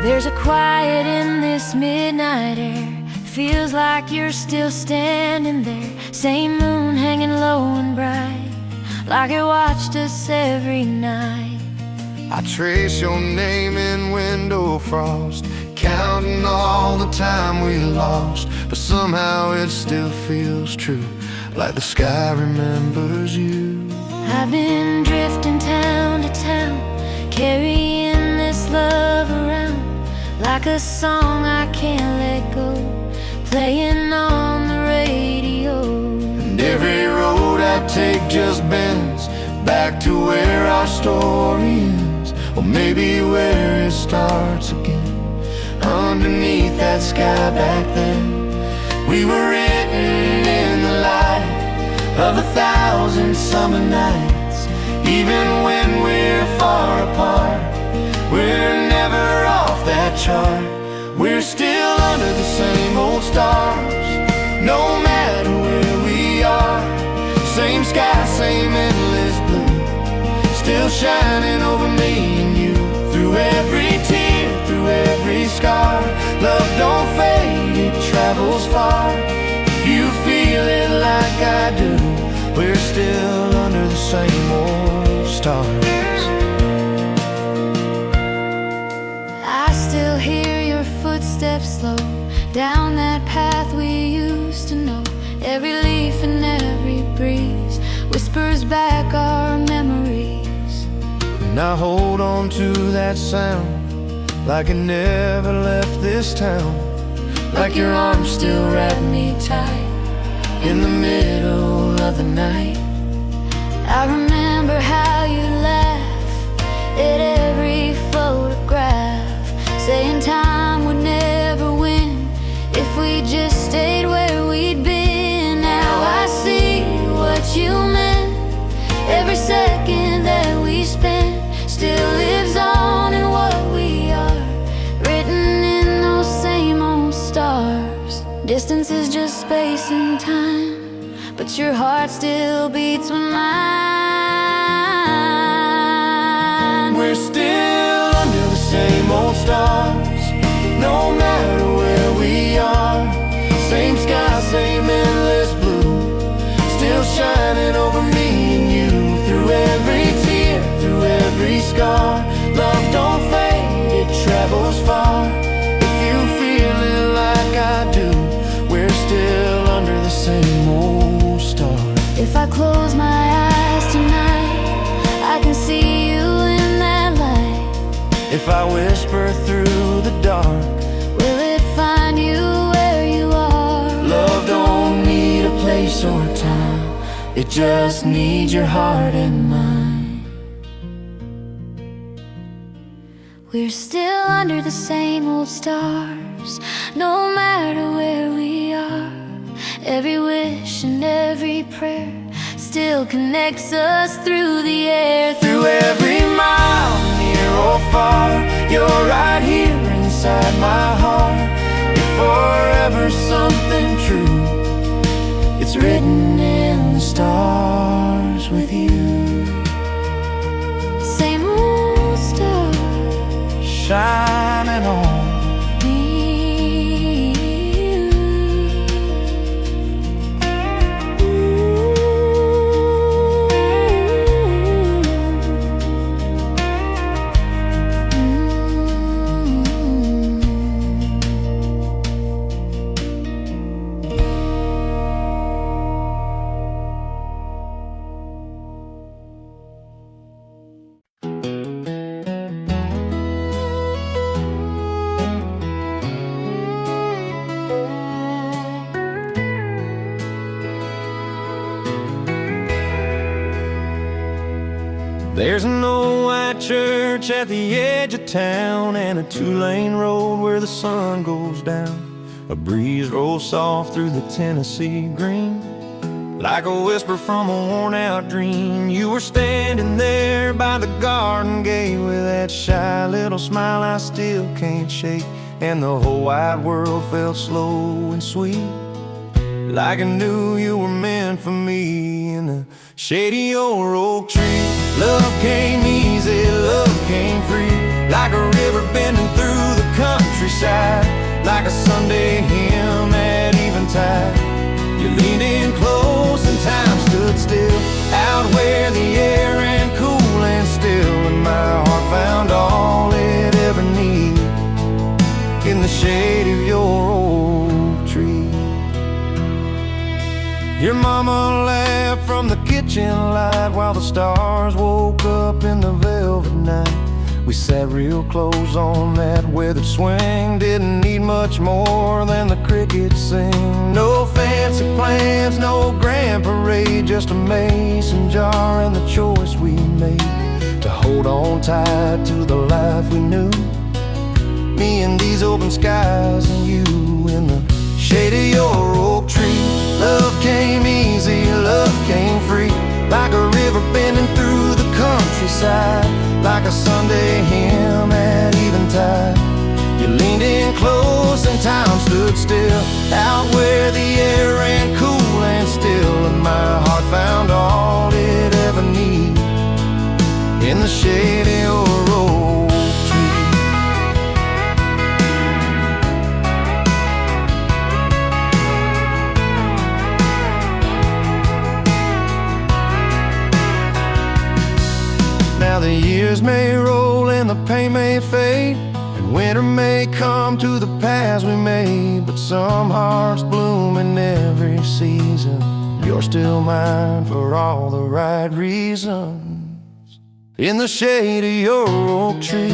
Speaker 2: There's a quiet in this midnight air, feels like you're still standing there. Same moon hanging low and bright, like it watched us every night.
Speaker 1: I trace your name in window frost, counting all the time we lost. But somehow it still feels true, like the sky remembers you.
Speaker 2: I've been drifting town to town, carrying this love around, like a song I can't let go, playing on the radio.
Speaker 1: And every road I take just bends back to where our story ends, or maybe where it starts again. Underneath that sky back then, we were written in the light of 1,000 summer nights. Even when we're far apart, we're never off that chart. We're still under the same old stars, no matter where we are. Same sky, same endless blue, still shining over me and you. Through every tear, through every scar, love don't fade, it travels far. If you feel it like I do, we're still under the same old stars.
Speaker 2: I still hear your footsteps slow down that path we used to know. Every leaf and every breeze whispers back our memories.
Speaker 1: And I hold on to that sound like it never left this town, like your arms still wrap me tight in the middle of the night.
Speaker 2: I remember how you laugh at every photograph, saying time would never win if we just stayed where we'd been. Now I see what you meant. Every second that we spent still lives on in what we are, written in those same old stars. Distance is just space and time, but your heart still beats with mine.
Speaker 1: We're still under the same old stars, no matter where we are. Same sky, same endless blue, still shining over me and you. Through every tear, through every scar, love don't fade, it travels far. If you feel it like I do, we're still under the same old stars. if I whisper through the dark?
Speaker 2: Will it find you where you are?
Speaker 1: Love don't need a place or time, it just needs your heart and mind.
Speaker 2: We're still under the same old stars, no matter where we are. Every wish and every prayer still connects us through the air.
Speaker 1: Through every mile, near or far, you're right here inside my heart. You're forever something true, it's written in the stars with you.
Speaker 2: Same old stars
Speaker 1: shining on There's an old white church at the edge of town, and a two-lane road where the sun goes down. A breeze rolls soft through the Tennessee green, like a whisper from a worn-out dream. You were standing there by the garden gate with that shy little smile I still can't shake, and the whole wide world felt slow and sweet, like I knew you were meant for me. In the shady old oak tree, love came easy, love came free, like a river bending through the countryside, like a Sunday hymn at eventide. You leaned in close and time stood still, out where the air ran cool and still, and my heart found all it ever needed in the shade of your oak tree. Your mama laughed from the kitchen light while the stars woke up in the velvet night. We sat real close on that weathered swing, didn't need much more than the crickets sing. No fancy plans, no grand parade, just a mason jar and the choice we made to hold on tight to the life we knew. Me and these open skies and you in the shade of your oak tree. Love came easy, love came free, like a river bending through the countryside, like a Sunday hymn at eventide. You leaned in close and time stood still, out where the air ran cool and still, and my heart found all it ever needed in the shade of your oak tree. Now the years may roll and the pain may fade, and winter may come to the paths we made, but some hearts bloom in every season. You're still mine for all the right reasons. In the shade of your oak tree,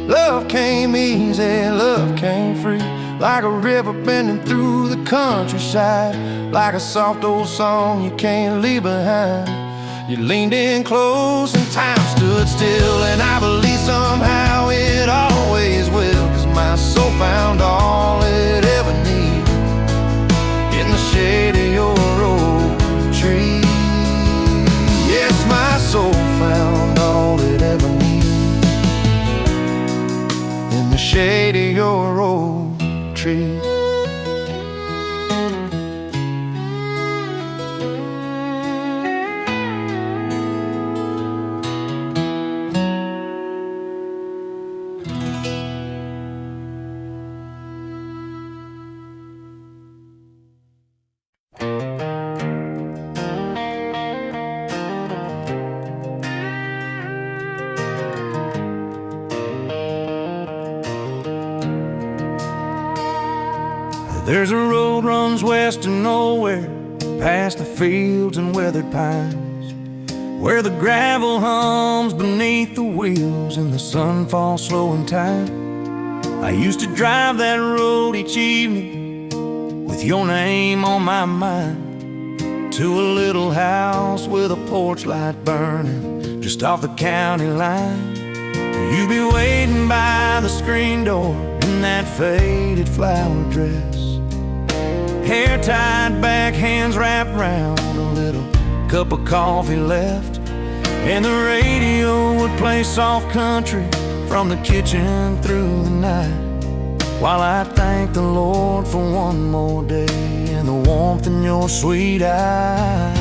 Speaker 1: love came easy, love came free, like a river bending through the countryside, like a soft old song you can't leave behind. You leaned in close and time stood still, and I believe somehow it always will, 'cause my soul found all it ever needed in the shade of your oak tree. Yes, my soul found all it ever needed in the shade of your oak tree. There's a road runs west to nowhere, past the fields and weathered pines, where the gravel hums beneath the wheels and the sun falls slow in time. I used to drive that road each evening with your name on my mind, to a little house with a porch light burning just off the county line. You'd be waiting by the screen door in that faded flower dress, hair tied back, hands wrapped round, a little cup of coffee left, and the radio would play soft country from the kitchen through the night, while I thank the Lord for one more day and the warmth in your sweet eyes.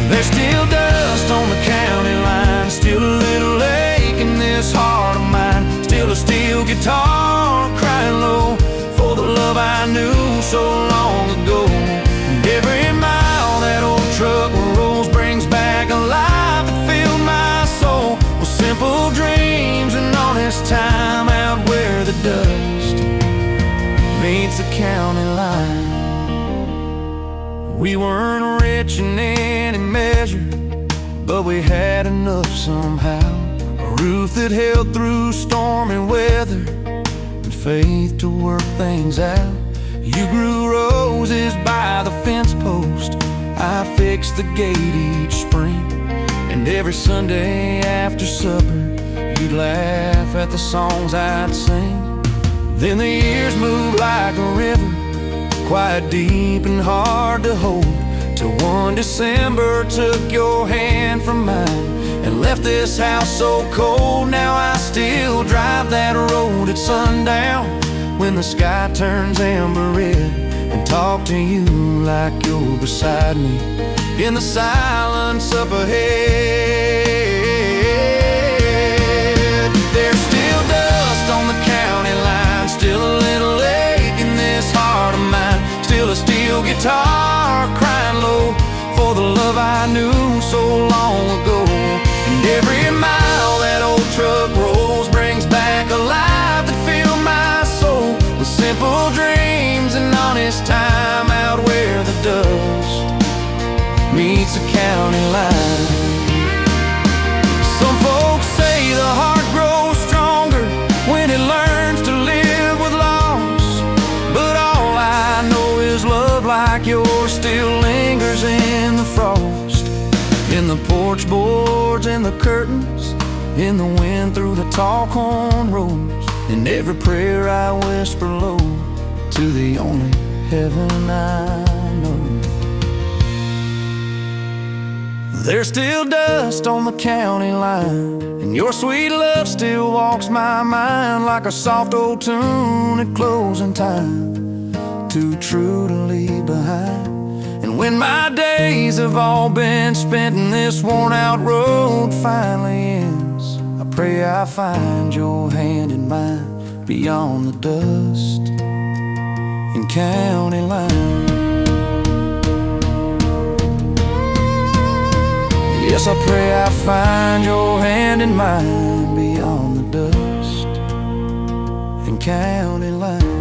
Speaker 1: There's still dust on the county line, still a little ache in this heart of mine, still a steel guitar crying low for the love I knew so long ago. And every mile that old truck rolls brings back a life that filled my soul with simple dreams and honest time out where the dust meets the county line. We weren't rich in any measure, but we had enough somehow, a roof that held through stormy weather and faith to work things out. You grew roses by the fence post, I fixed the gate each spring, and every Sunday after supper you'd laugh at the songs I'd sing. Then the years moved like a river, quiet, deep, and hard to hold, till one December took your hand from mine and left this house so cold. Now I still drive that road at sundown when the sky turns amber red, and talk to you like you're beside me in the silence up ahead. There's still dust on the county line, still a little ache in this heart of mine, still a steel guitar crying low for the love I knew so long ago. And every mile that old truck rolls brings back a life that filled my soul with simple dreams and honest time out where the dust meets the county line. Some folks say the heart grows stronger when it learns to live with loss, but all I know is love like yours still lingers in the frost, in the porch boards and the curtains, in the wind through the tall corn rows, in every prayer I whisper low to the only heaven I know. There's still dust on the county line, and your sweet love still walks my mind like a soft old tune at closing time, too true to leave behind. And when my days have all been spent and this worn out road finally ends, I pray I find your hand in mine beyond the dust and county line. Yes, I pray I find your hand in mine beyond the dust and county line.